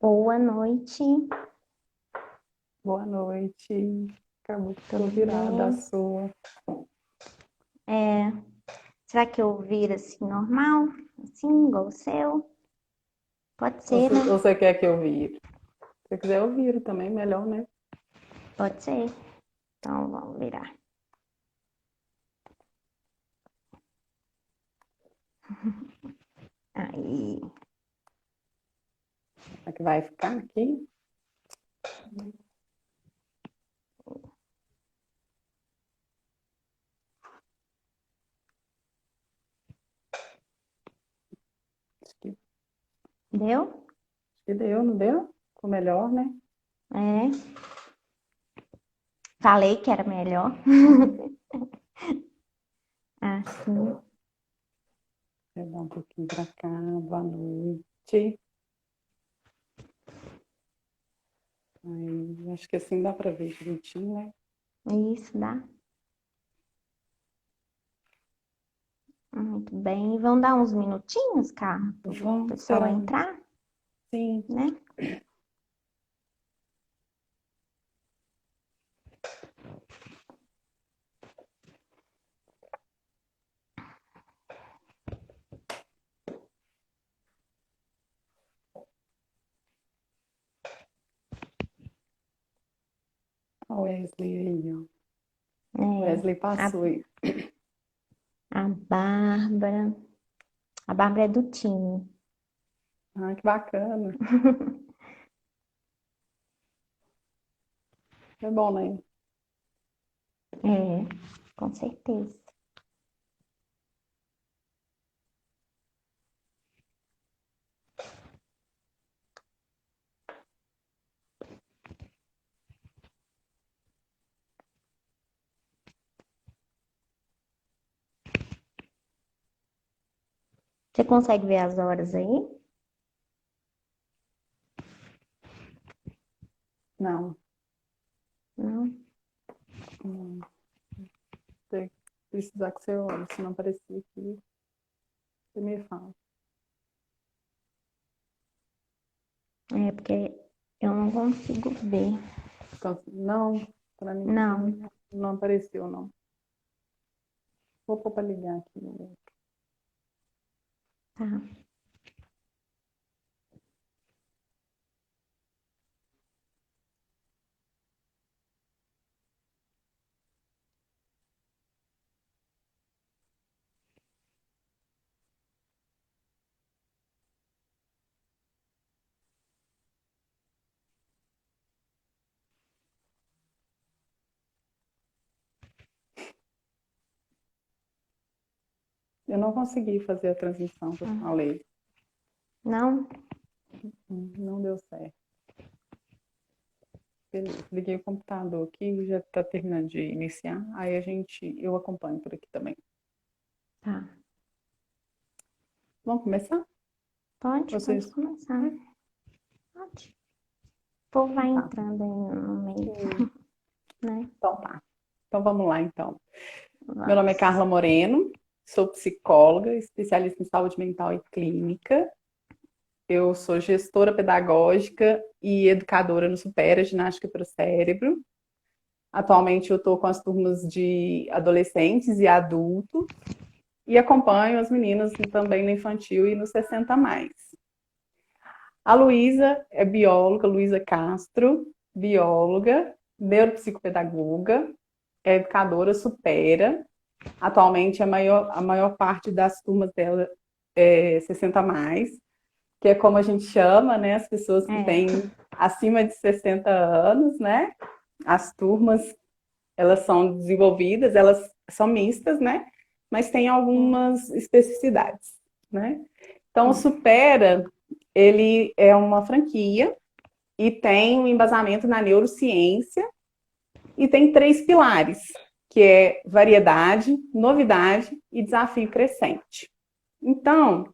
Boa noite, Boa noite. Acabou que tudo ficou virada a bem? sua. Será que eu viro assim normal? Assim, igual o seu? Pode Ou ser, você, né? ou você quer que eu vire? Se você quiser, eu viro também, melhor, né? Pode ser. Então vamos virar. Aí, Como é que vai ficar aqui? Acho deu? que deu, não deu? Ficou melhor, né? É, falei que era melhor. Assim, Vou dar um pouquinho pra cá. Boa noite. Aí, acho que assim dá pra ver direitinho, né? isso dá. Muito bem. Vão dar uns minutinhos, Carla, para o Vamos pessoal esperar. entrar, Sim. né? Olha o Wesley aí, ó. O É, Wesley a, passou aí. a Bárbara. A Bárbara é do time. Ah, que bacana. É bom, né? É, com certeza. Você consegue ver as horas aí? Não. Não? Não. Se precisar que você olhe, se não aparecer aqui, você me fala. É porque eu não consigo ver. Então, não, para mim Não, também não apareceu, não. Vou pôr para ligar aqui. tá. Eu não consegui fazer a transmissão que eu falei. Não? Não deu certo. Beleza, liguei o computador aqui, já está terminando de iniciar. Aí eu acompanho por aqui também. Tá. Vamos começar? Pode Vocês? começar. Pode. O povo vai Tá. entrando aí no meio, né? Então tá. Então vamos lá, então. Meu nome é Vamos. Carla Moreno, sou psicóloga, especialista em saúde mental e clínica. Eu sou gestora pedagógica e educadora no Supera Ginástica para o Cérebro. Atualmente eu estou com as turmas de adolescentes e adultos e acompanho as meninas também no infantil e no 60 mais. A Luísa é bióloga, Luísa Castro, bióloga, neuropsicopedagoga, é educadora Supera. Atualmente a maior parte das turmas dela é 60 mais, que é como a gente chama, né, as pessoas que É. têm acima de 60 anos, né? As turmas, elas são desenvolvidas, elas são mistas, né? Mas tem algumas especificidades, né? Então, o Supera, ele é uma franquia e tem um embasamento na neurociência e tem três pilares, que é variedade, novidade e desafio crescente. Então,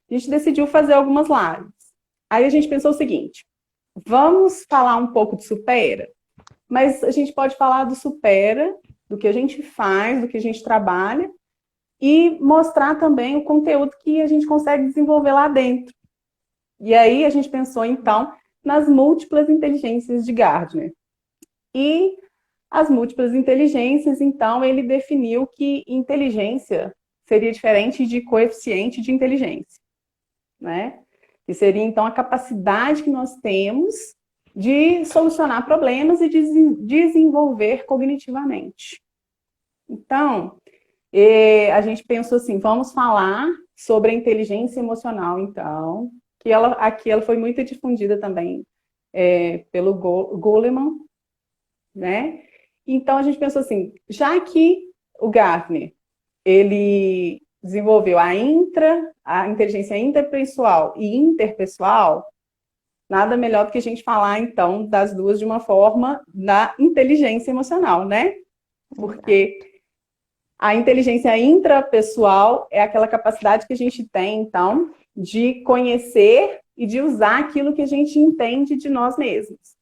a gente decidiu fazer algumas lives. Aí a gente pensou o seguinte: vamos falar um pouco de Supera, mas a gente pode falar do Supera, do que a gente faz, do que a gente trabalha, e mostrar também o conteúdo que a gente consegue desenvolver lá dentro. E aí a gente pensou, então, nas múltiplas inteligências de Gardner. E as múltiplas inteligências, então, ele definiu que inteligência seria diferente de coeficiente de inteligência, né? Que seria, então, a capacidade que nós temos de solucionar problemas e de desenvolver cognitivamente. Então, a gente pensou assim, vamos falar sobre a inteligência emocional, então, que aqui ela foi muito difundida também pelo Goleman, né? Então, a gente pensou assim, já que o Gardner, ele desenvolveu a inteligência intrapessoal e interpessoal, nada melhor do que a gente falar, então, das duas de uma forma da inteligência emocional, né? Porque a inteligência intrapessoal é aquela capacidade que a gente tem, então, de conhecer e de usar aquilo que a gente entende de nós mesmos.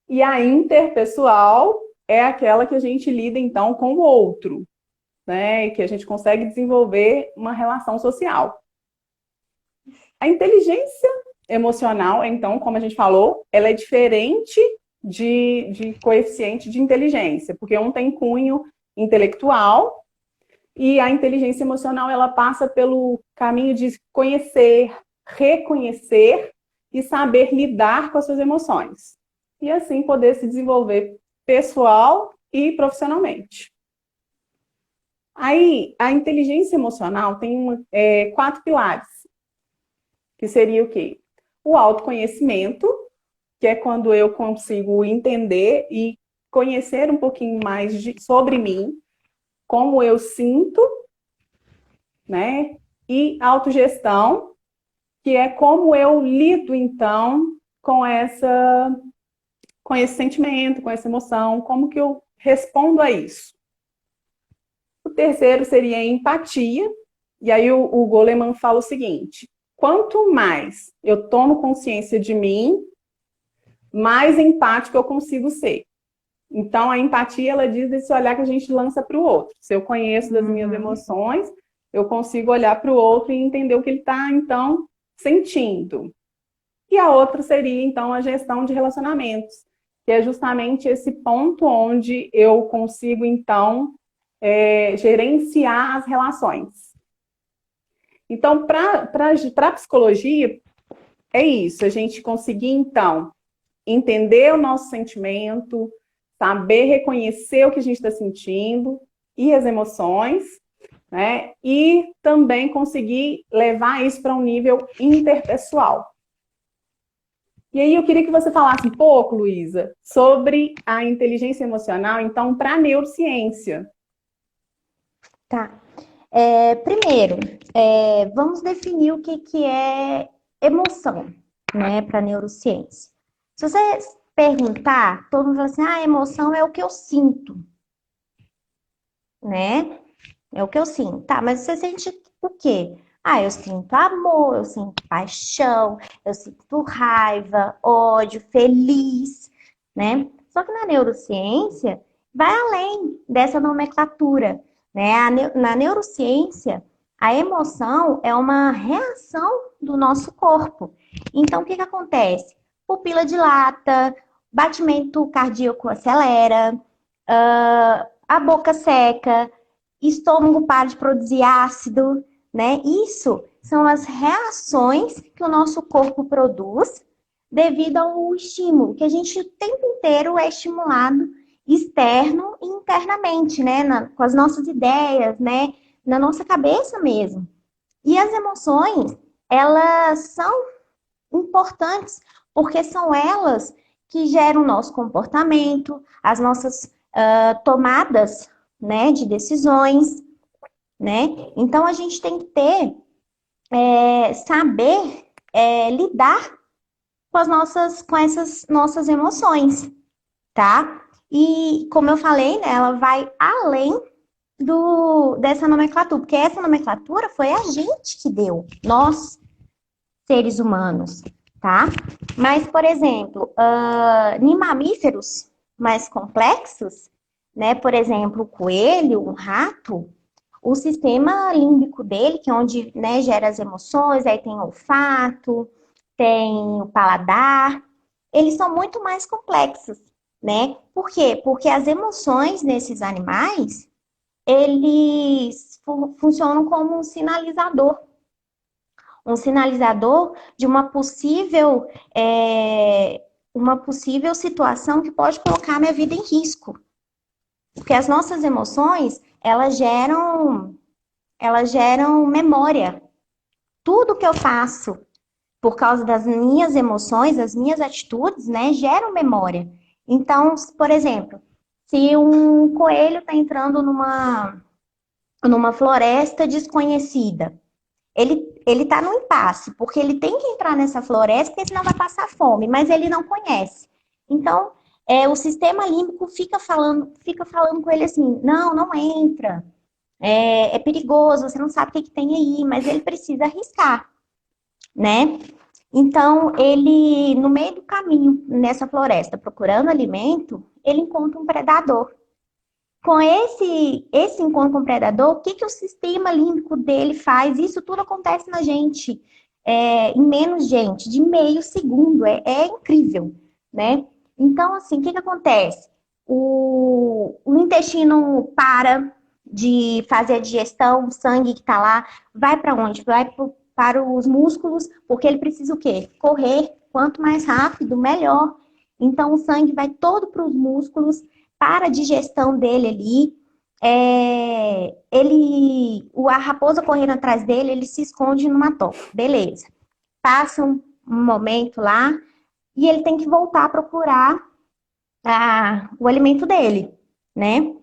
E a interpessoal é aquela que a gente lida, então, com o outro, né? Que a gente consegue desenvolver uma relação social. A inteligência emocional, então, como a gente falou, ela é diferente de coeficiente de inteligência, porque um tem cunho intelectual e a inteligência emocional ela passa pelo caminho de conhecer, reconhecer e saber lidar com as suas emoções. E assim poder se desenvolver pessoal e profissionalmente. Aí, a inteligência emocional tem 4 pilares, que seria o quê? O autoconhecimento, que é quando eu consigo entender e conhecer um pouquinho mais sobre mim, como eu sinto, né? E autogestão, que é como eu lido, então, com esse sentimento, com essa emoção, como que eu respondo a isso. O terceiro seria a empatia, e aí o Goleman fala o seguinte, quanto mais eu tomo consciência de mim, mais empático eu consigo ser. Então, a empatia, ela diz desse olhar que a gente lança para o outro. Se eu conheço das minhas emoções, eu consigo olhar para o outro e entender o que ele está, então, sentindo. E a outra seria, então, a gestão de relacionamentos, que é justamente esse ponto onde eu consigo, então, gerenciar as relações. Então, para a psicologia, é isso, a gente conseguir, então, entender o nosso sentimento, saber reconhecer o que a gente está sentindo e as emoções, né? E também conseguir levar isso para um nível interpessoal. E aí eu queria que você falasse um pouco, Luísa, sobre a inteligência emocional, então, para a neurociência. Tá. Primeiro, vamos definir o que é emoção, né, para neurociência. Se você perguntar, todo mundo fala assim, emoção é o que eu sinto, né? É o que eu sinto. Tá, mas você sente o quê? Eu sinto amor, eu sinto paixão, eu sinto raiva, ódio, feliz, né? Só que na neurociência, vai além dessa nomenclatura, né? Na neurociência, a emoção é uma reação do nosso corpo. Então, o que acontece? Pupila dilata, batimento cardíaco acelera, a boca seca, estômago para de produzir ácido, né? Isso são as reações que o nosso corpo produz devido ao estímulo, que a gente o tempo inteiro é estimulado externo e internamente, né? Com as nossas ideias, né? Na nossa cabeça mesmo. E as emoções, elas são importantes, porque são elas que geram o nosso comportamento, as nossas tomadas, né, de decisões, né? Então, a gente tem que saber lidar com essas nossas emoções, tá? E, como eu falei, né, ela vai além dessa nomenclatura, porque essa nomenclatura foi a gente que deu, nós, seres humanos, tá? Mas, por exemplo, em mamíferos mais complexos, né, por exemplo, o coelho, o rato, o sistema límbico dele, que é onde, né, gera as emoções, aí tem olfato, tem o paladar, eles são muito mais complexos, né? Por quê? Porque as emoções nesses animais, eles funcionam como um sinalizador de uma possível situação que pode colocar minha vida em risco. Porque as nossas emoções, elas geram memória. Tudo que eu faço por causa das minhas emoções, das minhas atitudes, né, geram memória. Então, por exemplo, se um coelho está entrando numa floresta desconhecida, ele está no impasse, porque ele tem que entrar nessa floresta, porque senão vai passar fome, mas ele não conhece. Então, o sistema límbico fica falando com ele assim, não, não entra, é perigoso, você não sabe o que tem aí, mas ele precisa arriscar, né? Então, ele, no meio do caminho, nessa floresta, procurando alimento, ele encontra um predador. Com esse encontro com o predador, o que o sistema límbico dele faz? Isso tudo acontece na gente, em menos gente, de meio segundo. É incrível, né? Então, assim, o que acontece? O intestino para de fazer a digestão, o sangue que está lá, vai para onde? Para os músculos, porque ele precisa o quê? Correr. Quanto mais rápido, melhor. Então, o sangue vai todo para os músculos, para a digestão dele ali. A raposa correndo atrás dele, ele se esconde numa toca. Beleza. Passa um momento lá e ele tem que voltar a procurar o alimento dele, né?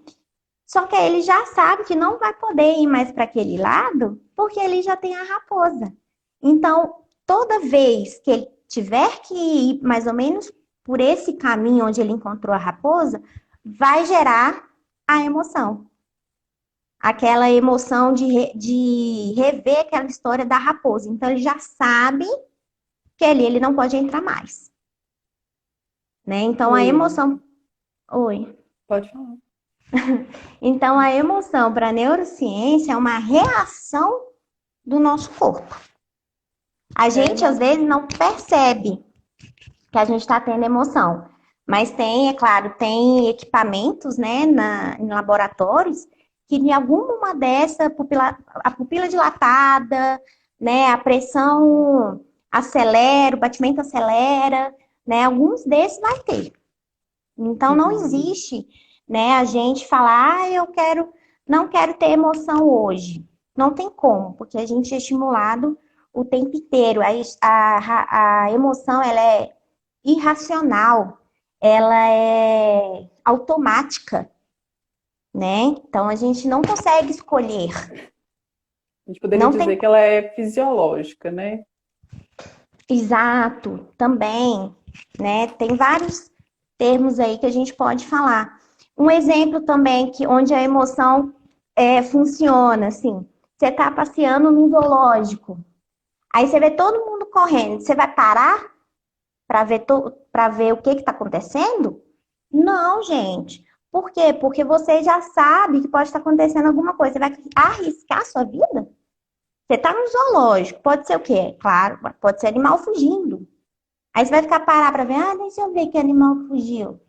Só que aí ele já sabe que não vai poder ir mais para aquele lado, porque ele já tem a raposa. Então, toda vez que ele tiver que ir mais ou menos por esse caminho onde ele encontrou a raposa, vai gerar a emoção. Aquela emoção de rever aquela história da raposa. Então, ele já sabe que ali ele não pode entrar mais, né? Então, a E emoção... Oi. pode falar. Então, a emoção para a neurociência é uma reação do nosso corpo. A gente, às Não. vezes, não percebe que a gente está tendo emoção. Mas tem, é claro, tem equipamentos, né, em laboratórios, que em alguma dessa, a pupila dilatada, né, a pressão acelera, o batimento acelera, né, alguns desses vai ter. Então, não Uhum. existe, né, a gente falar, não quero ter emoção hoje. Não tem como, porque a gente é estimulado o tempo inteiro. A emoção, ela é irracional, ela é automática, né? Então, a gente não consegue escolher. A gente poderia Não tem dizer que ela é fisiológica, né? exato, também, né? Tem vários termos aí que a gente pode falar. Um exemplo também que onde a emoção funciona, assim, você está passeando num zoológico, aí você vê todo mundo correndo, você vai parar para ver o que está acontecendo? Não, gente. Por quê? Porque você já sabe que pode estar acontecendo alguma coisa. Você vai arriscar a sua vida? Você está no zoológico, pode ser o quê? Claro, pode ser animal fugindo. Aí você vai ficar parar para ver, deixa eu ver que animal fugiu.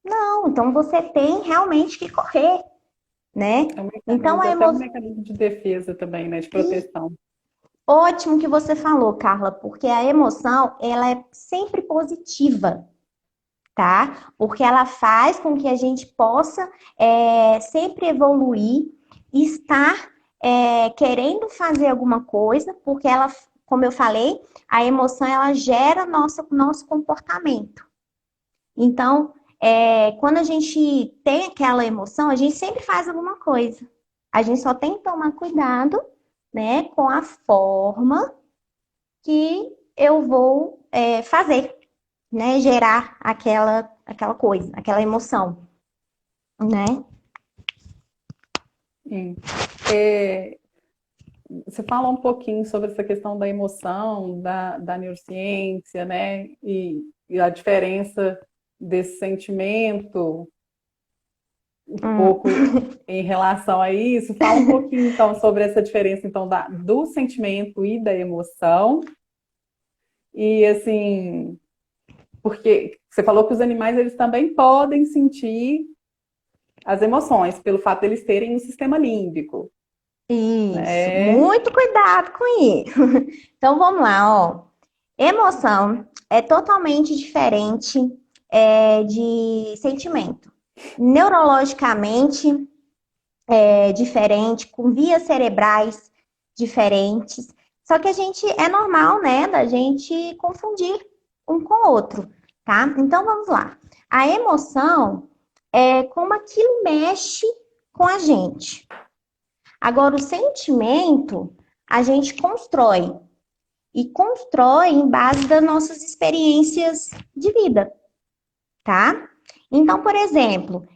Não, então você tem realmente que correr, né? É um Então mecanismo, a até um emoção. mecanismo de defesa também, né? De proteção. Ótimo que você falou, Carla, porque a emoção, ela é sempre positiva, tá? Porque ela faz com que a gente possa sempre evoluir, estar querendo fazer alguma coisa, porque ela, como eu falei, a emoção ela gera nosso comportamento. Então, quando a gente tem aquela emoção, a gente sempre faz alguma coisa. A gente só tem que tomar cuidado, né, com a forma que eu vou fazer, né, gerar aquela coisa, aquela emoção, né? Sim. É, você fala um pouquinho sobre essa questão da emoção, da neurociência, né? E a diferença desse sentimento, um Hum. pouco em relação a isso. Fala um pouquinho, então, sobre essa diferença, então, do sentimento e da emoção. E assim, porque você falou que os animais eles também podem sentir as emoções, pelo fato de eles terem um sistema límbico, Isso, né? muito cuidado com isso. Então vamos lá, ó. Emoção é totalmente diferente de sentimento. Neurologicamente é diferente, com vias cerebrais diferentes. Só que a gente é normal, né, da gente confundir um com o outro, tá? Então vamos lá. A emoção é como aquilo mexe com a gente. Agora, o sentimento a gente constrói. E constrói em base das nossas experiências de vida, tá? Então, por exemplo,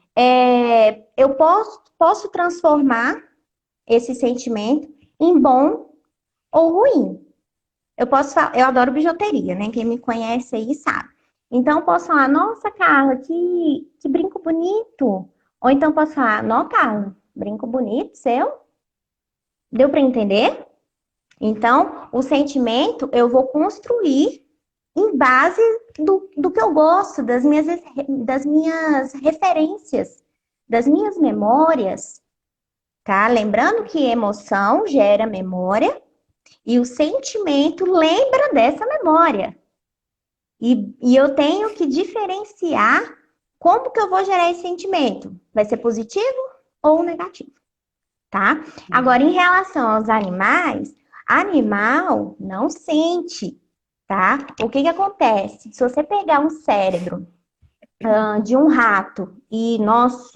eu posso transformar esse sentimento em bom ou ruim. Eu adoro bijuteria, né? Quem me conhece aí sabe. Então, eu posso falar, nossa, Carla, que brinco bonito. Ou então, posso falar, não, Carla, brinco bonito, seu? Deu para entender? Então, o sentimento eu vou construir em base do que eu gosto, das minhas referências, das minhas memórias, tá? Lembrando que emoção gera memória e o sentimento lembra dessa memória. E eu tenho que diferenciar como que eu vou gerar esse sentimento. Vai ser positivo ou negativo, tá? Agora, em relação aos animais, animal não sente, tá? O que que acontece? Se você pegar um cérebro de um rato e nós,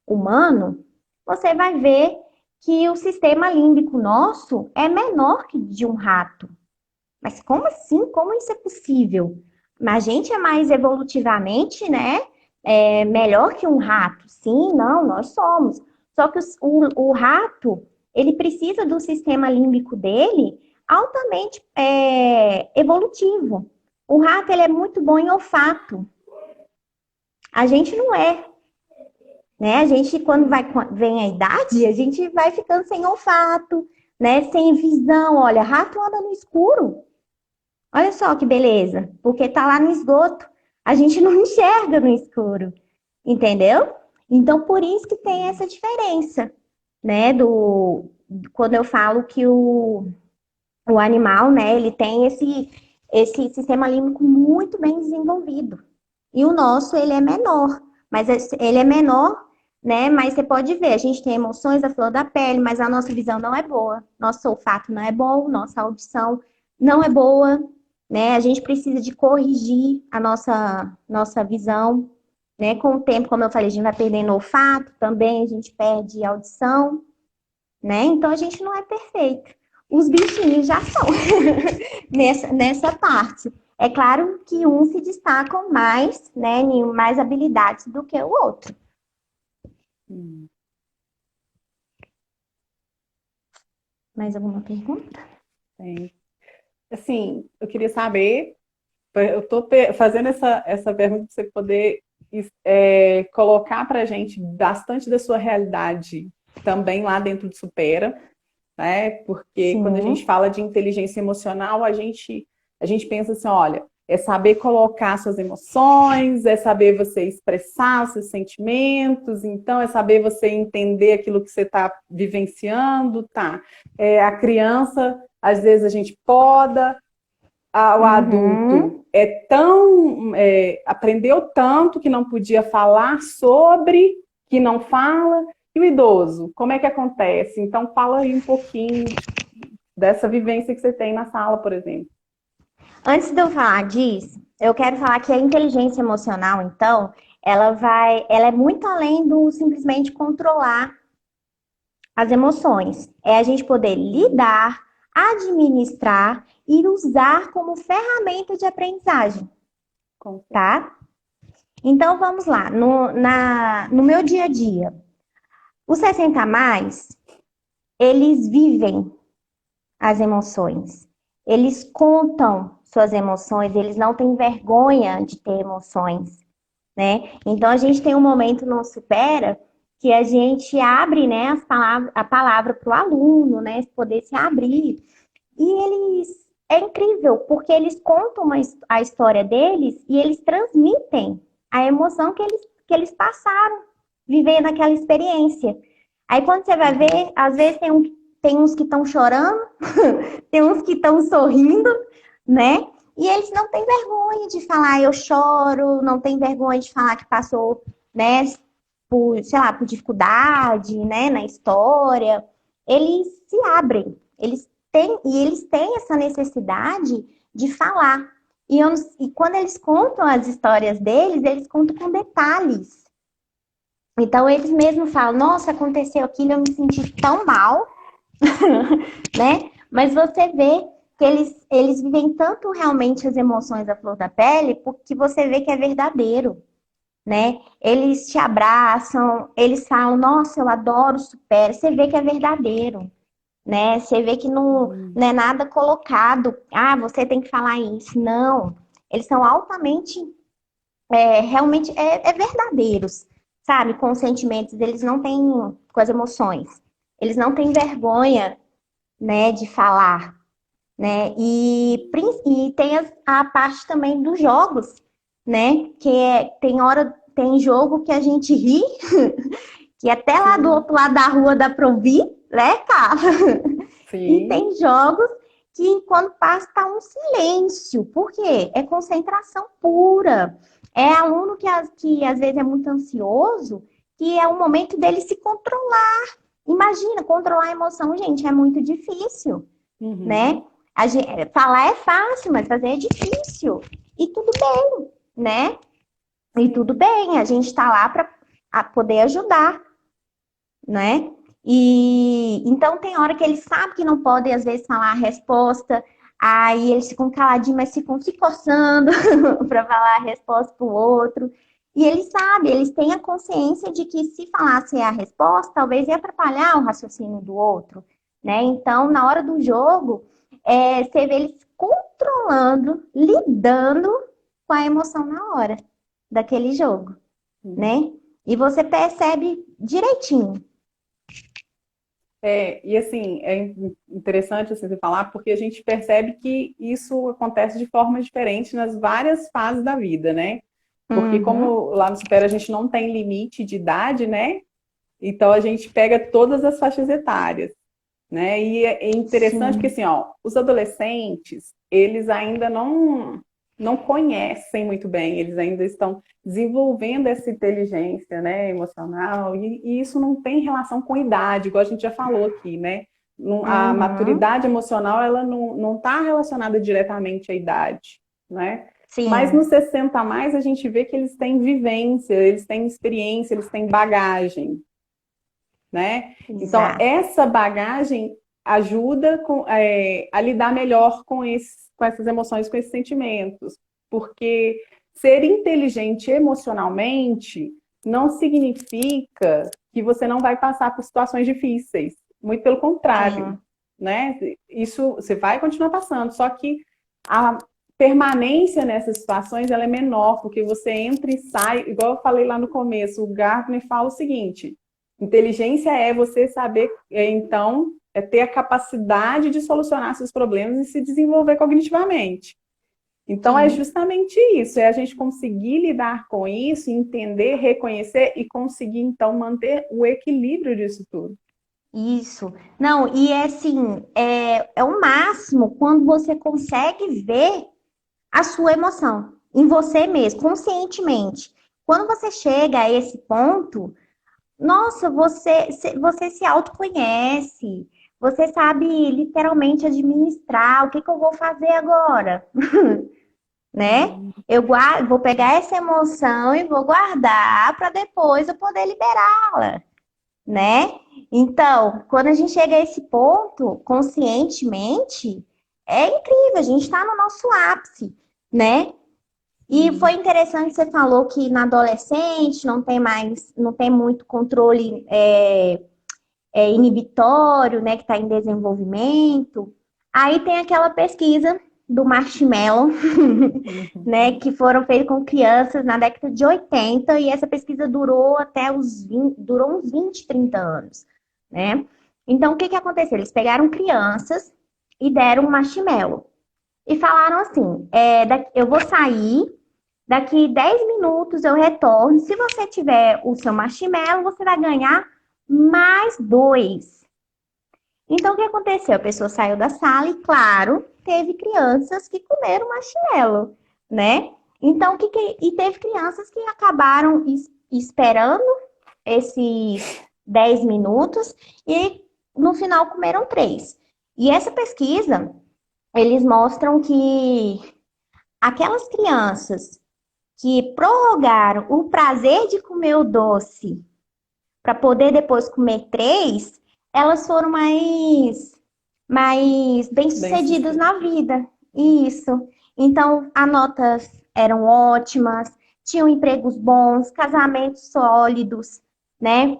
humano, você vai ver que o sistema límbico nosso é menor que de um rato. Mas como assim? Como isso é possível? A gente é mais evolutivamente, né? Melhor que um rato. Sim, não, nós somos. Só que o rato, ele precisa do sistema límbico dele altamente evolutivo. O rato, ele é muito bom em olfato. A gente não é, né? A gente, quando vem a idade, a gente vai ficando sem olfato, né? Sem visão. Olha, rato anda no escuro. Olha só que beleza, porque tá lá no esgoto. A gente não enxerga no escuro, entendeu? Então, por isso que tem essa diferença, né? Quando eu falo que o animal, né, ele tem esse sistema límbico muito bem desenvolvido. E o nosso, ele é menor. Mas ele é menor, né? Mas você pode ver, a gente tem emoções à flor da pele, mas a nossa visão não é boa. Nosso olfato não é bom, nossa audição não é boa, né? A gente precisa de corrigir a nossa visão, né? Com o tempo, como eu falei, a gente vai perdendo olfato também, a gente perde audição, né? Então a gente não é perfeito. Os bichinhos já são nessa parte. É claro que uns se destacam mais, né, em mais habilidades do que o outro. Hum. Mais alguma pergunta? Tem. Assim, eu queria saber, eu estou fazendo essa pergunta para você poder colocar para a gente bastante da sua realidade também lá dentro de Supera, né? Porque quando a gente Sim. fala de inteligência emocional, a gente pensa assim, olha, é saber colocar suas emoções, é saber você expressar os seus sentimentos, então é saber você entender aquilo que você está vivenciando, tá? A criança, às vezes a gente poda, o adulto Uhum. aprendeu tanto que não podia falar sobre, que não fala, e o idoso, como é que acontece? Então fala aí um pouquinho dessa vivência que você tem na sala, por exemplo. Antes de eu falar disso, eu quero falar que a inteligência emocional, então, ela é muito além do simplesmente controlar as emoções. É a gente poder lidar, administrar e usar como ferramenta de aprendizagem, Com certeza. tá? Então vamos lá, no meu dia a dia, os 60 a mais, eles vivem as emoções, eles contam suas emoções, eles não têm vergonha de ter emoções, né? Então a gente tem um momento no Supera que a gente abre, né, a palavra para o aluno, né, poder se abrir. E eles é incrível, porque eles contam a história deles e eles transmitem a emoção que eles passaram vivendo aquela experiência. Aí quando você vai ver, às vezes tem uns que estão chorando, tem uns que estão sorrindo, né? E eles não têm vergonha de falar, eu choro, não tem vergonha de falar que passou, né, por, sei lá, por dificuldade, né, na história. Eles se abrem, eles têm essa necessidade de falar. E quando eles contam as histórias deles, eles contam com detalhes. Então eles mesmos falam, nossa, aconteceu aquilo, eu me senti tão mal, né? Mas você vê que eles vivem tanto realmente as emoções à flor da pele, porque você vê que é verdadeiro, né? Eles te abraçam, eles falam, nossa, eu adoro, supera. Você vê que é verdadeiro, né? Você vê que não é nada colocado. Ah, você tem que falar isso. Não. Eles são altamente, realmente, verdadeiros, sabe? Com os sentimentos. Eles não têm, com as emoções. Eles não têm vergonha, né, de falar, né? E tem a parte também dos jogos, né? Tem jogo que a gente ri, que até lá do Sim, outro lado da rua dá pra ouvir, né, cara? E sim. tem jogos que quando passa tá um silêncio. Por quê? É concentração pura. É aluno que às vezes é muito ansioso, que é o momento dele se controlar. Imagina, controlar a emoção, gente, é muito difícil, né? Uhum. Falar é fácil, mas fazer é difícil. E tudo bem, né? E tudo Sim. bem, a gente está lá para poder ajudar, né? E então tem hora que eles sabem que não podem, às vezes, falar a resposta, aí eles ficam caladinhos, mas ficam se forçando para falar a resposta para o outro. E eles sabem, eles têm a consciência de que se falasse a resposta, talvez ia atrapalhar o raciocínio do outro, né? Então, na hora do jogo, você vê eles controlando, lidando com a emoção na hora daquele jogo, Sim. né? E você percebe direitinho. E assim, interessante assim, você falar, porque a gente percebe que isso acontece de forma diferente nas várias fases da vida, né? Porque Uhum. como lá no Supera a gente não tem limite de idade, né? Então a gente pega todas as faixas etárias, né? E é interessante porque Sim. assim, ó, os adolescentes, eles ainda não conhecem muito bem, eles ainda estão desenvolvendo essa inteligência, né, emocional, e isso não tem relação com idade, igual a gente já falou aqui, né? A Uhum. maturidade emocional, ela não está relacionada diretamente à idade, né? Mas nos Sim. 60 a mais, a gente vê que eles têm vivência, eles têm experiência, eles têm bagagem, né? Então, Exato. essa bagagem ajuda a lidar melhor com essas emoções, com esses sentimentos. Porque ser inteligente emocionalmente não significa que você não vai passar por situações difíceis. Muito pelo contrário, Sim. né? Isso você vai continuar passando, só que a permanência nessas situações ela é menor, porque você entra e sai, igual eu falei lá no começo, o Gartner fala o seguinte: inteligência é você saber, então, ter a capacidade de solucionar seus problemas e se desenvolver cognitivamente. Então, é Sim. justamente isso, é a gente conseguir lidar com isso, entender, reconhecer e conseguir, então, manter o equilíbrio disso tudo. Isso. Não, e é assim, é o máximo quando você consegue ver a sua emoção em você mesmo, conscientemente. Quando você chega a esse ponto, nossa, você se autoconhece, você sabe literalmente administrar o que que eu vou fazer agora, né? Vou pegar essa emoção e vou guardar para depois eu poder liberá-la, né? Então, quando a gente chega a esse ponto, conscientemente, é incrível, a gente está no nosso ápice, né? E foi Sim, interessante que você falou que na adolescente não tem muito controle inibitório, né, que está em desenvolvimento. Aí tem aquela pesquisa do Marshmallow, né, uhum. que foram feitas com crianças na década de 80 e essa pesquisa durou até durou uns 20, 30 anos, né? Então, o que que aconteceu? Eles pegaram crianças e deram um marshmallow. e falaram assim: eu vou sair, daqui 10 minutos eu retorno. Se você tiver o seu marshmallow, você vai ganhar mais dois. Então, o que aconteceu? A pessoa saiu da sala e, claro, teve crianças que comeram marshmallow, né? Então, e teve crianças que acabaram esperando esses 10 minutos e, no final, comeram três. E essa pesquisa, eles mostram que aquelas crianças que prorrogaram o prazer de comer o doce para poder depois comer três, elas foram mais Bem bem-sucedidas sucedido. na vida. Isso. Então, as notas eram ótimas, tinham empregos bons, casamentos sólidos, né?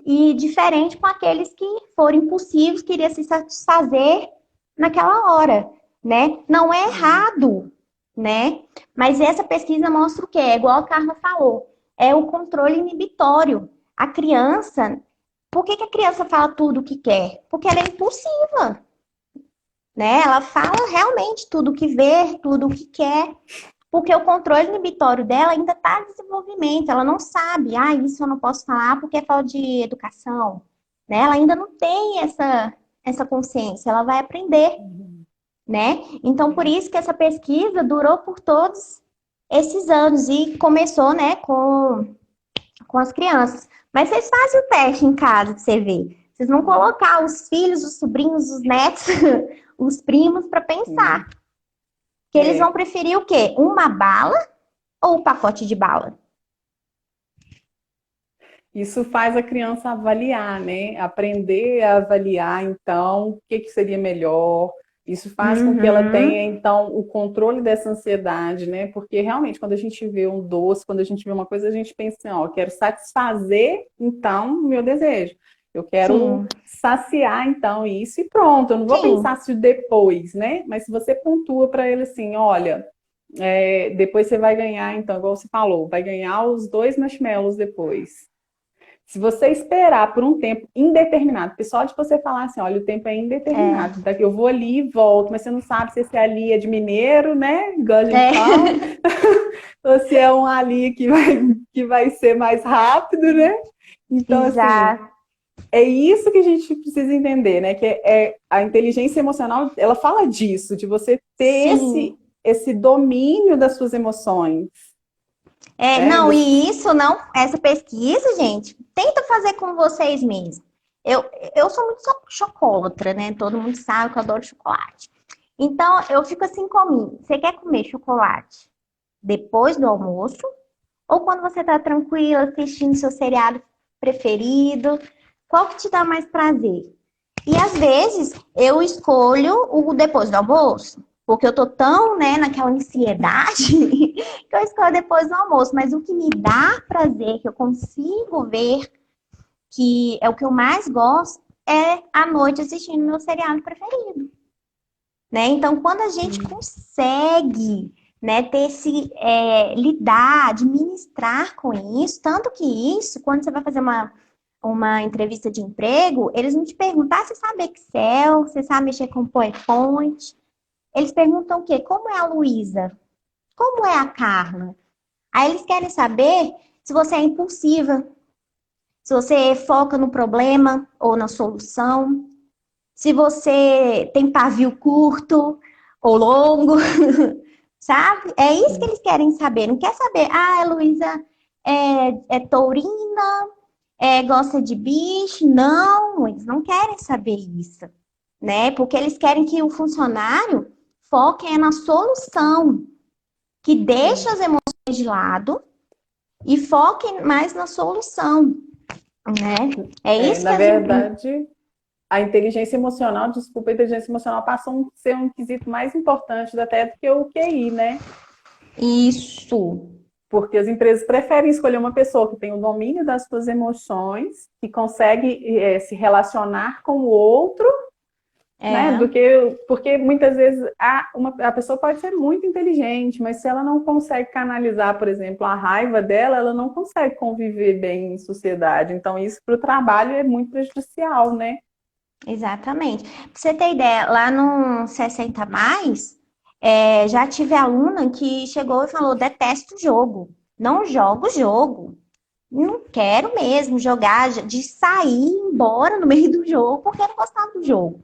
E diferente com aqueles que foram impulsivos, queriam se satisfazer naquela hora, né? Não é errado, né? Mas essa pesquisa mostra o quê? É igual a Carla falou, é o controle inibitório. A criança, por que a criança fala tudo o que quer? Porque ela é impulsiva, né? Ela fala realmente tudo o que vê, tudo o que quer, porque o controle inibitório dela ainda está em desenvolvimento. Ela não sabe, isso eu não posso falar porque é falta de educação, né? Ela ainda não tem essa consciência, ela vai aprender, Uhum. né? Então, por isso que essa pesquisa durou por todos esses anos e começou, né, com as crianças. Mas vocês fazem o teste em casa pra você ver. Vocês vão colocar os filhos, os sobrinhos, os netos, os primos para pensar. Sim. Que eles vão É, preferir o quê? Uma bala ou um pacote de bala? isso faz a criança avaliar, né? Aprender a avaliar, então, o que seria melhor. Isso faz com que ela tenha, Uhum. então, o controle dessa ansiedade, né? Porque realmente, quando a gente vê um doce, quando a gente vê uma coisa, a gente pensa assim, ó, eu quero satisfazer, então, o meu desejo. Eu quero Sim, saciar, então, isso e pronto. Eu não vou sim. pensar se depois, né? Mas se você pontua para ele assim, olha, depois você vai ganhar, então, igual você falou, vai ganhar os dois marshmallows depois. Se você esperar por um tempo indeterminado, porque só de você falar assim, olha, o tempo é É. indeterminado, daqui eu vou ali e volto, mas você não sabe se esse ali é de mineiro, né? Igual a gente fala, É. ou se é um ali que vai ser mais rápido, né? Então, assim, Exato. é isso que a gente precisa entender, né? Que a inteligência emocional, ela fala disso, de você ter esse, Sim. esse domínio das suas emoções, né? Não, e isso não, essa pesquisa, gente, tenta fazer com vocês mesmos. Eu, eu sou muito chocolatra, né? Todo mundo sabe que eu adoro chocolate. Então, eu fico assim comigo. Você quer comer chocolate depois do almoço? Ou quando você está tranquila, assistindo seu seriado preferido? Qual que te dá mais prazer? E às vezes eu escolho o depois do almoço, porque eu tô tão, né, naquela ansiedade que eu escolho depois do almoço. Mas o que me dá prazer, que eu consigo ver, que é o que eu mais gosto, é à noite assistindo meu seriado preferido, né? Então, quando a gente consegue, né, ter lidar, administrar com isso, tanto que isso, quando você vai fazer uma entrevista de emprego, eles não te perguntam, você sabe Excel, você sabe mexer com PowerPoint? Eles perguntam o quê? Como é a Luísa? Como é a Carla? Aí eles querem saber se você é impulsiva, se você foca no problema ou na solução, se você tem pavio curto ou longo, sabe? É isso que eles querem saber. Não quer saber, a Luísa é taurina, gosta de bicho. Não, eles não querem saber isso, né? Porque eles querem que o funcionário foque na solução, que deixe Sim. as emoções de lado e foque mais na solução, né? É isso que Na as verdade, a inteligência emocional, desculpa, a inteligência emocional passou a ser um quesito mais importante até do que o QI, né? Isso. Porque as empresas preferem escolher uma pessoa que tem o domínio das suas emoções, que consegue se relacionar com o outro, né? É, Porque muitas vezes a pessoa pode ser muito inteligente, mas se ela não consegue canalizar, por exemplo, a raiva dela, ela não consegue conviver bem em sociedade. Então, isso para o trabalho é muito prejudicial, né? exatamente. Pra você ter ideia, lá no 60 mais, Já tive aluna que chegou e falou: detesto o jogo, não jogo o jogo, não quero mesmo jogar, de sair embora no meio do jogo porque eu não gostava do jogo.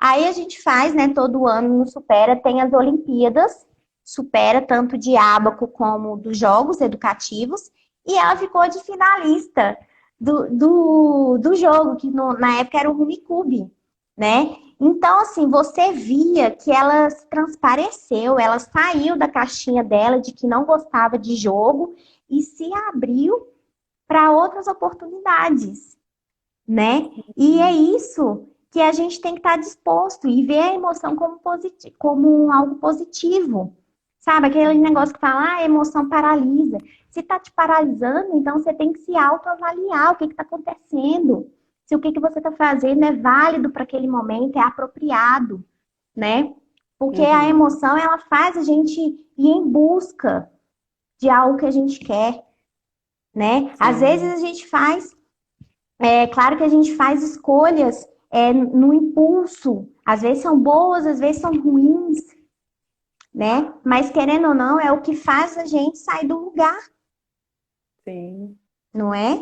Aí a gente faz, né, todo ano no Supera, tem as Olimpíadas, Supera tanto de ábaco como dos jogos educativos, e ela ficou de finalista do jogo, que na época era o Rummikub, né? Então, assim, você via que ela transpareceu, ela saiu da caixinha dela de que não gostava de jogo e se abriu para outras oportunidades, né? E é isso que a gente tem que estar disposto e ver a emoção como, como algo positivo. Sabe, aquele negócio que fala, ah, a emoção paralisa. Se está te paralisando, então você tem que se autoavaliar o que está acontecendo. Se o que você está fazendo é válido para aquele momento, é apropriado, né? Porque a Uhum. emoção, ela faz a gente ir em busca de algo que a gente quer, né? Às vezes Sim. a gente faz claro que a gente faz escolhas no impulso. Às vezes são boas, às vezes são ruins, né? Mas querendo ou não, é o que faz a gente sair do lugar, Sim. não é?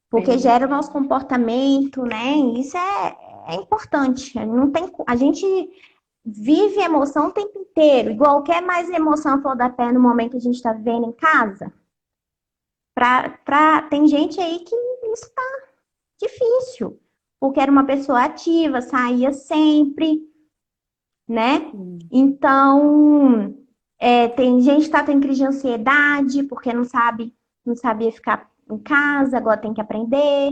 Porque Sim. gera o nosso comportamento, né? Isso é importante. Não tem, a gente vive emoção o tempo inteiro. Igual quer mais emoção à flor da pele no momento que a gente está vivendo em casa. Tem gente aí que isso tá difícil. Porque era uma pessoa ativa, saía sempre, né? Sim. Então, tem gente que tá tendo crise de ansiedade porque não sabia ficar em casa, agora tem que aprender,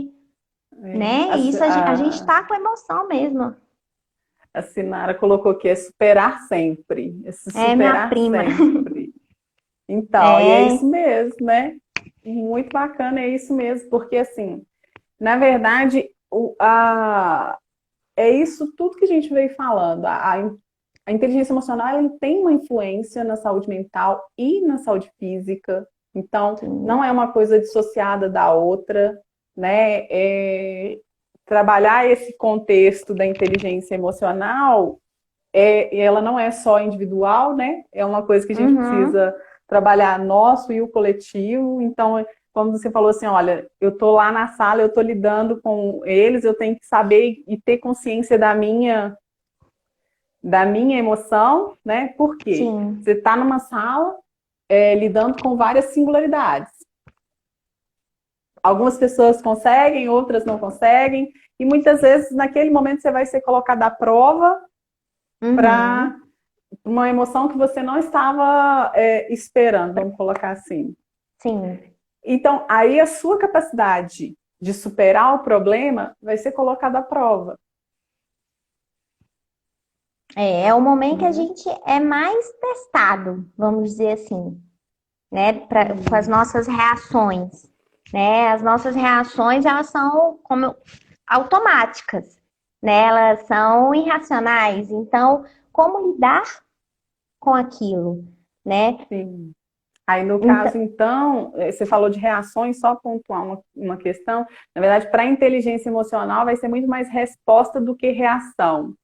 É. né? E isso a gente tá com emoção mesmo. A Sinara colocou que é superar sempre, é se É, minha superar prima. sempre. Então, e é É, isso mesmo, né? Muito bacana, é isso mesmo, porque assim, na verdade, é isso tudo que a gente veio falando. A inteligência emocional ela tem uma influência na saúde mental e na saúde física. Então, sim. não é uma coisa dissociada da outra, né? Trabalhar esse contexto da inteligência emocional, ela não é só individual, né? É uma coisa que a gente Uhum, precisa trabalhar nosso e o coletivo. Então, como você falou assim, olha, eu tô lá na sala, eu tô lidando com eles, eu tenho que saber e ter consciência da minha emoção, né? Por quê? sim. Você está numa sala lidando com várias singularidades. Algumas pessoas conseguem, outras não conseguem, e muitas vezes naquele momento você vai ser colocado à prova para Uhum, uma emoção que você não estava esperando, vamos colocar assim. sim. Então, aí a sua capacidade de superar o problema vai ser colocada à prova. É o momento que a Né? gente é mais testado, vamos dizer assim, né? Com as Hum, nossas reações, né? As nossas reações, elas são como automáticas, né? Elas são irracionais. Então, como lidar com aquilo, né? sim. Aí, no caso, Então, então, você falou de reações, só pontuar uma questão. Na verdade, para a inteligência emocional, vai ser muito mais resposta do que reação,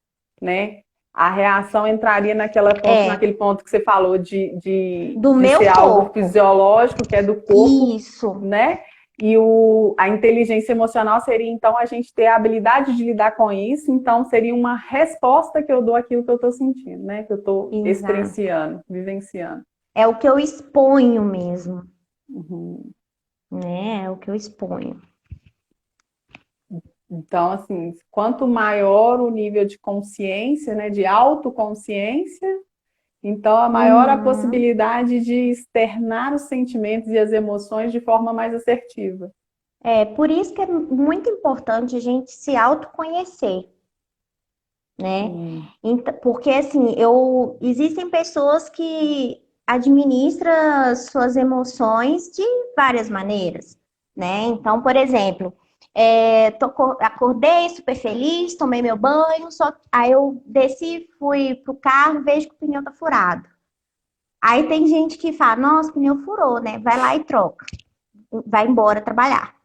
né? A reação entraria é naquele ponto que você falou de, do de ser meu algo corpo. fisiológico, que é do corpo, Isso, né? E a inteligência emocional seria, então, a gente ter a habilidade de lidar com isso. Então, seria uma resposta que eu dou àquilo que eu estou sentindo, né? Que eu estou exato. experienciando, vivenciando. É o que eu exponho mesmo, Uhum. né? É o que eu exponho. Então, assim, quanto maior o nível de consciência, né, de autoconsciência, então a maior a Uhum. possibilidade de externar os sentimentos e as emoções de forma mais assertiva. É por isso que é muito importante a gente se autoconhecer, né? Sim, Porque assim, existem pessoas que administram suas emoções de várias maneiras, né? Então, por exemplo, acordei super feliz, tomei meu banho, aí eu desci, fui pro carro, vejo que o pneu tá furado. Aí tem gente que fala, nossa, o pneu furou, né? Vai lá e troca, vai embora trabalhar.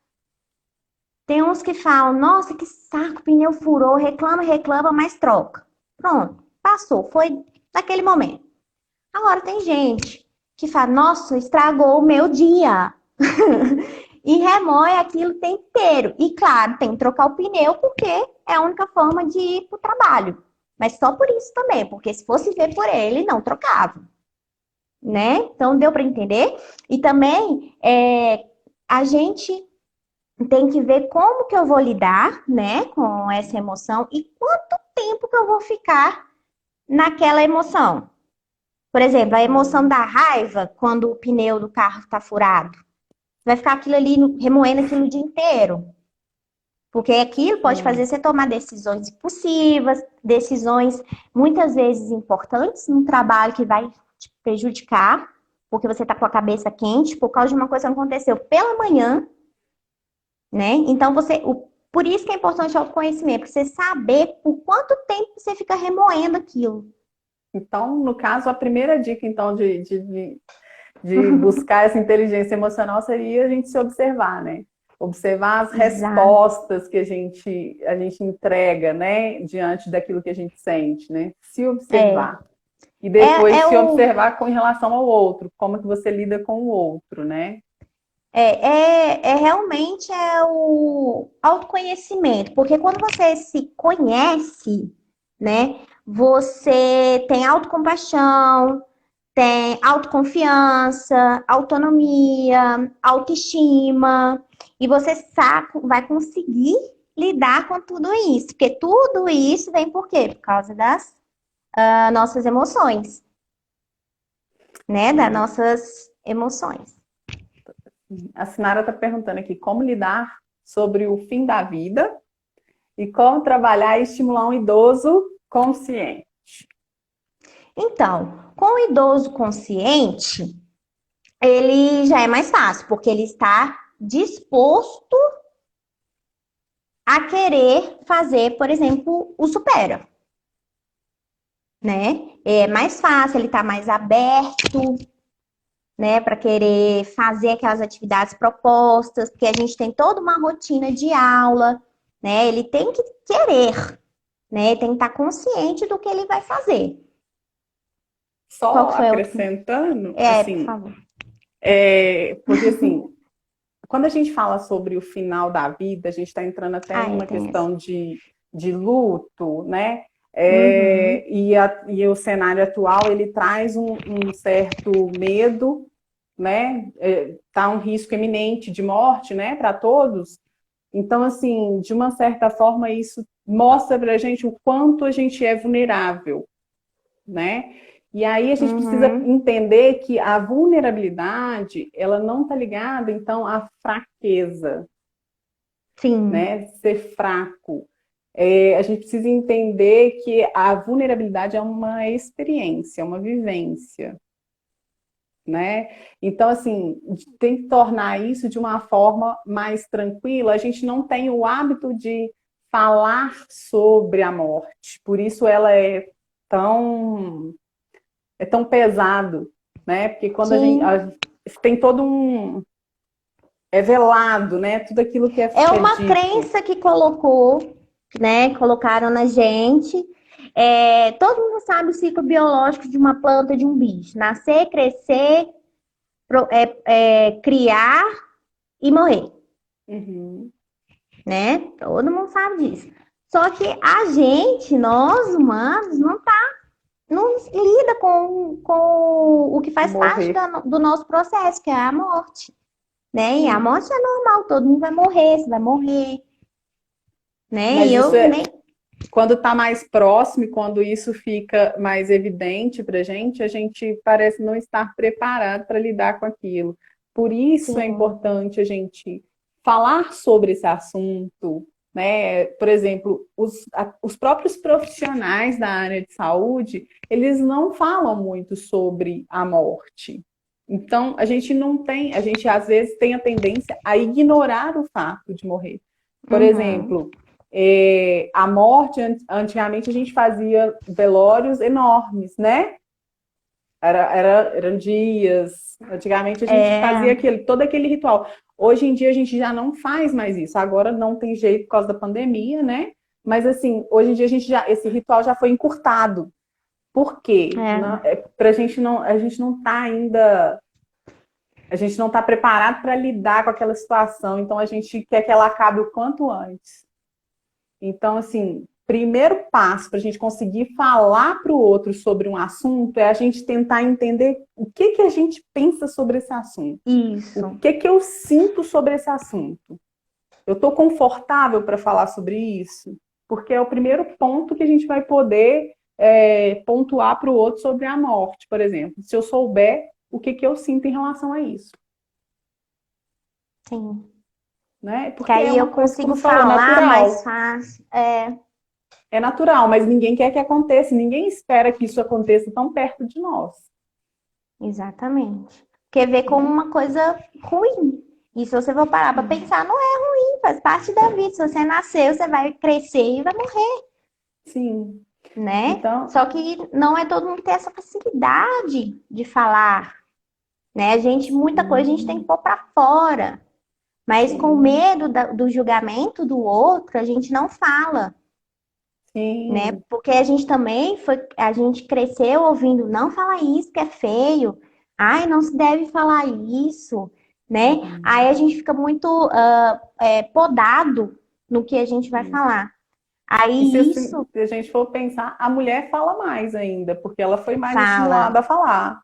Tem uns que falam, nossa, que saco, o pneu furou, reclama, reclama, mas troca. Pronto, passou, foi naquele momento. Agora tem gente que fala, nossa, estragou o meu dia. E remoe aquilo o tempo inteiro. E claro, tem que trocar o pneu porque é a única forma de ir para o trabalho. Mas só por isso também, porque se fosse ver por ele, não trocava, né? Então deu para entender? E também a gente tem que ver como que eu vou lidar, né, com essa emoção e quanto tempo que eu vou ficar naquela emoção. Por exemplo, a emoção da raiva, quando o pneu do carro está furado. Vai ficar aquilo ali remoendo aquilo o dia inteiro. Porque aquilo pode fazer Sim. você tomar decisões impulsivas, decisões muitas vezes importantes no trabalho que vai te prejudicar, porque você está com a cabeça quente por causa de uma coisa que aconteceu pela manhã, né? Então por isso que é importante o autoconhecimento, para você saber por quanto tempo você fica remoendo aquilo. Então, no caso, a primeira dica, então, de buscar essa inteligência emocional seria a gente se observar, né? Observar as Exato. respostas que a gente entrega, né? Diante daquilo que a gente sente, né? Se É, observar. E depois é se o observar com relação ao outro, como que você lida com o outro, né? realmente o autoconhecimento, porque quando você se conhece, né, você tem autocompaixão, tem autoconfiança, autonomia, autoestima, e você sabe, vai conseguir lidar com tudo isso, porque tudo isso vem por quê? Por causa das nossas emoções, né, das Sim. nossas emoções. A Sinara está perguntando aqui como lidar sobre o fim da vida e como trabalhar e estimular um idoso consciente. Então, com o idoso consciente, ele já é mais fácil, porque ele está disposto a querer fazer, por exemplo, o supera, né? É mais fácil, ele está mais aberto, né, para querer fazer aquelas atividades propostas, porque a gente tem toda uma rotina de aula, né? Ele tem que querer, né? Ele tem que estar consciente do que ele vai fazer. Qual Só que foi a outra? acrescentando, Por assim, favor. porque assim, quando a gente fala sobre o final da vida, a gente está entrando até numa Tem essa. questão de luto, né? Uhum, E o cenário atual ele traz um certo medo, né? Tá um risco iminente de morte, né? Para todos. Então, assim, de uma certa forma, isso mostra para a gente o quanto a gente é vulnerável, né? E aí a gente precisa uhum, entender que a vulnerabilidade, ela não está ligada, então, à fraqueza, sim. né? Ser fraco. A gente precisa entender que a vulnerabilidade é uma experiência, uma vivência, né? Então, assim, tem que tornar isso de uma forma mais tranquila. A gente não tem o hábito de falar sobre a morte, por isso ela tão, é tão pesado, né? Porque quando Sim. tem todo um. É velado, né? Tudo aquilo É que é uma dito. crença que né? Colocaram na gente. Todo mundo sabe o ciclo biológico de uma planta, de um bicho. Nascer, crescer, criar e morrer, Uhum. né? Todo mundo sabe disso. Só que a gente, nós humanos, não lida com o que faz parte Morrer. do nosso processo, que é a morte, né? E a Sim. morte é normal, todo mundo vai morrer, você vai morrer, né? E Mas isso eu é nem. quando está mais próximo, e quando isso fica mais evidente para a gente parece não estar preparado para lidar com aquilo. Por isso é Sim. importante a gente falar sobre esse assunto, né? Por exemplo, os próprios profissionais da área de saúde, eles não falam muito sobre a morte. Então, a gente não tem, a gente às vezes tem a tendência a ignorar o fato de morrer. Por Uhum. exemplo, a morte, antigamente a gente fazia velórios enormes, né? Eram dias. Antigamente a gente fazia É, todo aquele ritual. Hoje em dia a gente já não faz mais isso. Agora não tem jeito por causa da pandemia, né? Mas assim, hoje em dia esse ritual já foi encurtado. Por quê? É. A gente não está ainda, a gente não está preparado para lidar com aquela situação, então a gente quer que ela acabe o quanto antes. Então, assim, primeiro passo para a gente conseguir falar para o outro sobre um assunto é a gente tentar entender o que que a gente pensa sobre esse assunto. O Isso. que que eu sinto sobre esse assunto? Eu estou confortável para falar sobre isso? Porque é o primeiro ponto que a gente vai poder pontuar para o outro sobre a morte, por exemplo. Se eu souber o que que eu sinto em relação a isso, Sim. né? Que Porque é aí eu uma coisa, como consigo você falou, falar mais natural. fácil. É, É natural, mas ninguém quer que aconteça, ninguém espera que isso aconteça tão perto de nós, exatamente. Porque vê como né? uma coisa ruim. E se você for parar para pensar, não é ruim, faz parte da vida. Se você nasceu, você vai crescer e vai morrer, Sim. né? Então, Só que não é todo mundo que tem essa facilidade de falar, né? A gente, muita coisa a gente tem que sim, pôr para fora. Mas com sim, medo do julgamento do outro, a gente não fala, né? sim. Porque a gente também a gente cresceu ouvindo, não fala isso que é feio. Ai, não se deve falar isso, né? Aí a Uhum. gente fica muito podado no que a gente vai falar. E se, Aí assim, isso se a gente for pensar, a mulher fala mais ainda, porque ela foi mais fala, estimulada a falar.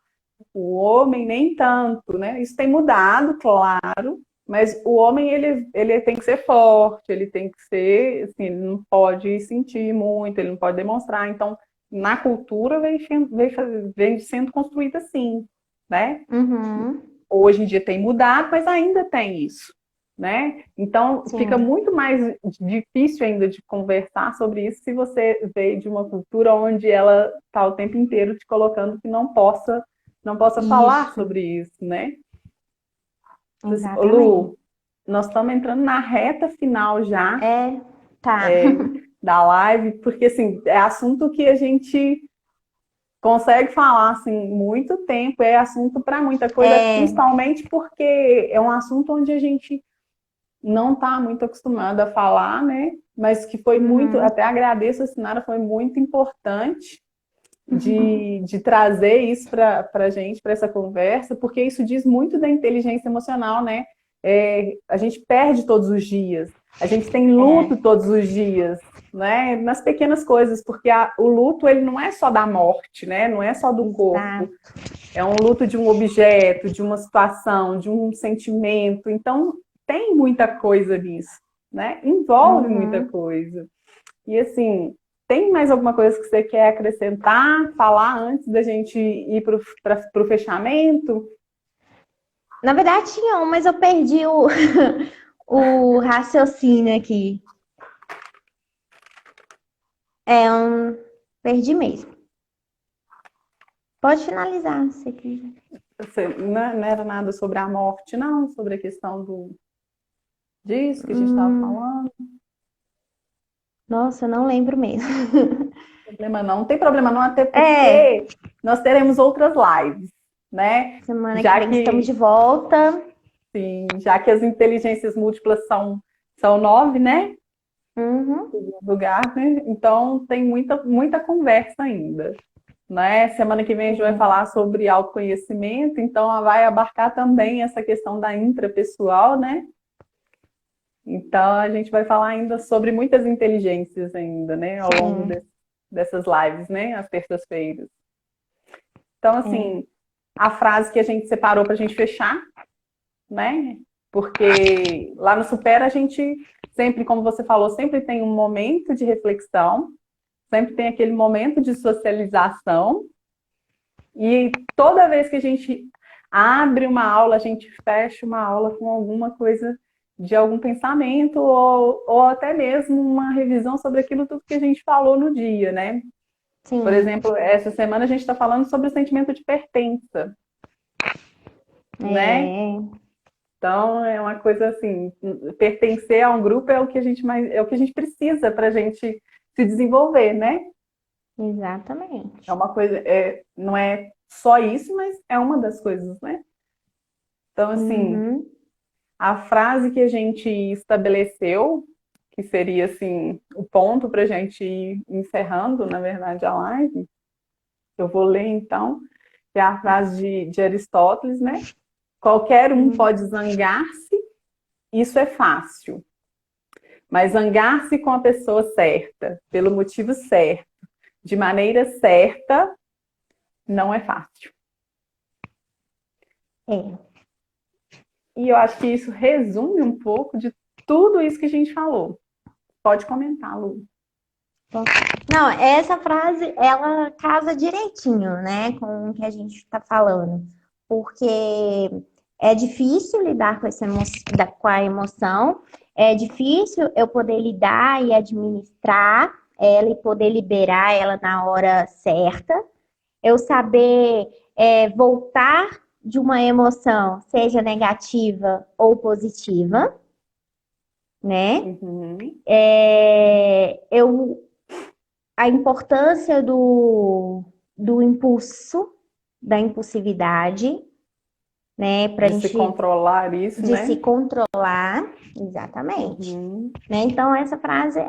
O homem nem tanto, né? Isso tem mudado, claro, mas o homem ele tem que ser forte, ele tem que ser, assim, ele não pode sentir muito, ele não pode demonstrar. Então, na cultura vem sendo construída assim, né? uhum, Hoje em dia tem mudado, mas ainda tem isso, né? Então fica sim, muito mais difícil ainda de conversar sobre isso se você veio de uma cultura onde ela está o tempo inteiro te colocando que não possa falar isso, sobre isso, né? Ô, exatamente. Lu, nós estamos entrando na reta final já É, tá. da live, porque assim, é assunto que a gente consegue falar assim muito tempo, é assunto para muita coisa, É, principalmente porque é um assunto onde a gente não está muito acostumado a falar, né? Mas que foi muito, uhum. até agradeço a Sinara, foi muito importante de trazer isso para a gente, para essa conversa, porque isso diz muito da inteligência emocional, né? A gente perde todos os dias, a gente tem luto É, todos os dias, né? Nas pequenas coisas, porque o luto ele não é só da morte, né? Não é só do corpo, exato. é um luto de um objeto, de uma situação, de um sentimento. Então, tem muita coisa nisso, né? Envolve muita Uhum. coisa. E assim, tem mais alguma coisa que você quer acrescentar, falar antes da gente ir para o fechamento? Na verdade tinha um, mas eu perdi o raciocínio aqui. Perdi mesmo. Pode finalizar se quiser. Você, não era nada sobre a morte, não, sobre a questão disso que a gente estava Hum, falando. nossa, eu não lembro mesmo. Problema não, não tem problema não, até É, porque nós teremos outras lives, né? semana que Já vem estamos que de volta. Sim, já que as inteligências múltiplas são 9, né? Uhum. Do Gartner, então tem muita conversa ainda. Né? Semana que vem a gente vai Sim. falar sobre autoconhecimento, então ela vai abarcar também essa questão da intrapessoal, né? Então a gente vai falar ainda sobre muitas inteligências ainda, né? Ao longo Sim. dessas lives, né? Às terças-feiras. Então, É. assim, a frase que a gente separou para a gente fechar, né? Porque lá no Supera a gente sempre, como você falou, sempre tem um momento de reflexão, sempre tem aquele momento de socialização, e toda vez que a gente abre uma aula, a gente fecha uma aula com alguma coisa de algum pensamento ou até mesmo uma revisão sobre aquilo tudo que a gente falou no dia, né? Por Sim. exemplo, essa semana a gente está falando sobre o sentimento de pertença, né? É. Então é uma coisa assim, pertencer a um grupo é o que a gente mais, é o que a gente precisa para a gente se desenvolver, né? É Exatamente. uma coisa, não é só isso, mas é uma das coisas, né? Então, assim, Uhum. a frase que a gente estabeleceu, que seria assim, o ponto para a gente ir encerrando, na verdade, a live, Eu vou ler então, que é a frase de Aristóteles, né? Qualquer um pode zangar-se, isso é fácil. Mas zangar-se com a pessoa certa, pelo motivo certo, de maneira certa, não é fácil. É. E eu acho que isso resume um pouco de tudo isso que a gente falou. Pode comentar, Lu. Não, essa frase, ela casa direitinho, né, com o que a gente está falando. Porque é difícil lidar com com a emoção, é difícil eu poder lidar e administrar ela e poder liberar ela na hora certa. Eu saber voltar de uma emoção, seja negativa ou positiva, né? Uhum. Eu a importância do impulso, da impulsividade, né? Pra De se gente controlar isso, de se né? controlar, exatamente. Uhum. Né? Então, essa frase,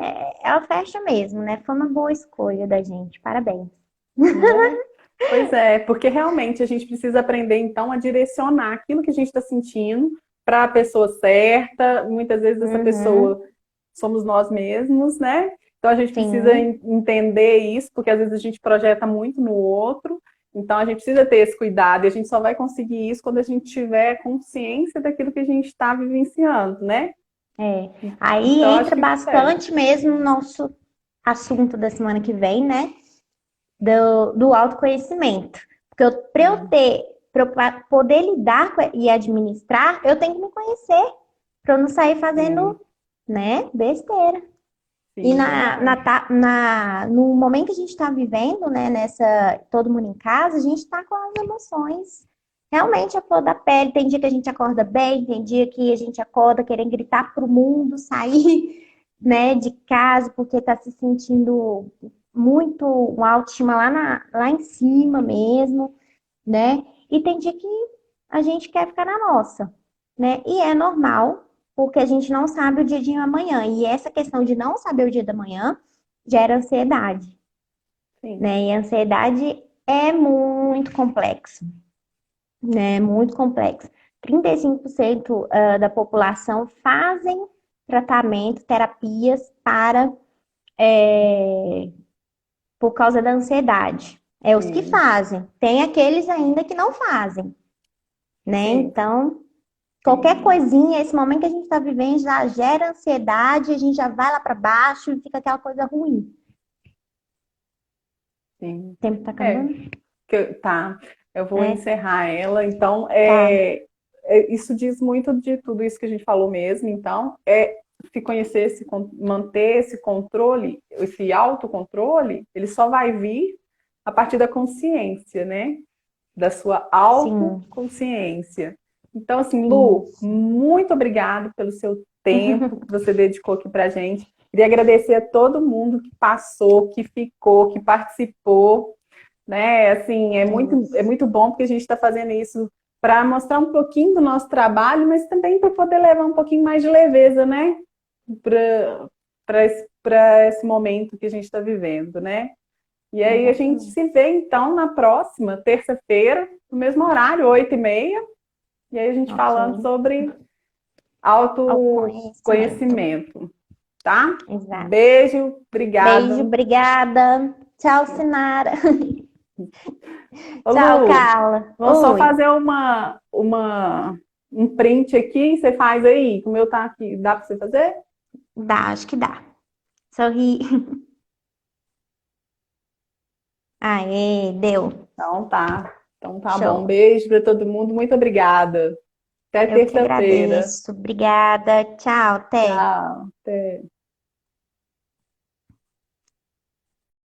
ela fecha mesmo, né? Foi uma boa escolha da gente. Parabéns. Né? Pois é, porque realmente a gente precisa aprender então a direcionar aquilo que a gente está sentindo para a pessoa certa. Muitas vezes essa Uhum, pessoa somos nós mesmos, né? Então a gente precisa sim, entender isso, porque às vezes a gente projeta muito no outro. Então a gente precisa ter esse cuidado e a gente só vai conseguir isso quando a gente tiver consciência daquilo que a gente está vivenciando, né? é. Aí Então acho entra que serve. bastante mesmo no nosso assunto da semana que vem, né? Do autoconhecimento. Porque para eu ter, para eu poder lidar e administrar, eu tenho que me conhecer, para eu não sair Sim, fazendo, né, besteira. E sim, verdade. no momento que a gente está vivendo, né, todo mundo em casa, a gente está com as emoções realmente a flor da pele. Tem dia que a gente acorda bem, tem dia que a gente acorda querendo gritar pro mundo, sair, né, de casa, porque está se sentindo muito, uma autoestima lá em cima mesmo, né? E tem dia que a gente quer ficar na nossa, né? E é normal, porque a gente não sabe o dia de amanhã. E essa questão de não saber o dia da manhã gera ansiedade, Sim, né? E a ansiedade é muito complexo, né? Muito complexo. 35% da população fazem tratamento, terapias é, por causa da ansiedade. É os que sim, fazem. Tem aqueles ainda que não fazem, né? sim, Então, qualquer sim, coisinha, esse momento que a gente está vivendo já gera ansiedade, a gente já vai lá para baixo e fica aquela coisa ruim. sim. O tempo tá É, acabando? tá, eu vou É, encerrar ela. Então, tá. isso diz muito de tudo isso que a gente falou mesmo. Então, se conhecer, manter esse controle, esse autocontrole, ele só vai vir a partir da consciência, né? Da sua Sim. autoconsciência. Então, assim, Lu, Isso. muito obrigado pelo seu tempo que você dedicou aqui pra gente. Queria agradecer a todo mundo que passou, que ficou, que participou, né? Assim, é Isso. muito bom porque a gente está fazendo isso para mostrar um pouquinho do nosso trabalho, mas também para poder levar um pouquinho mais de leveza, né? Para esse momento que a gente está vivendo, né? E aí a gente Exatamente. se vê então na próxima terça-feira, no mesmo horário, 8h30, e aí a gente Ok. falando sobre Ao conhecimento. autoconhecimento, tá? Exato. Beijo, Beijo, obrigada. obrigada. Tchau, Sinara. Ô, Tchau, Lu, Carla. vamos só Oi. fazer um print aqui, você faz aí, o meu tá aqui, dá para você fazer? Dá, acho que dá. Sorri. Aê, deu. Então tá bom. Show. Beijo para todo mundo, muito obrigada. Até Eu que terça-feira. agradeço. Obrigada. Tchau, até. Tchau. Até.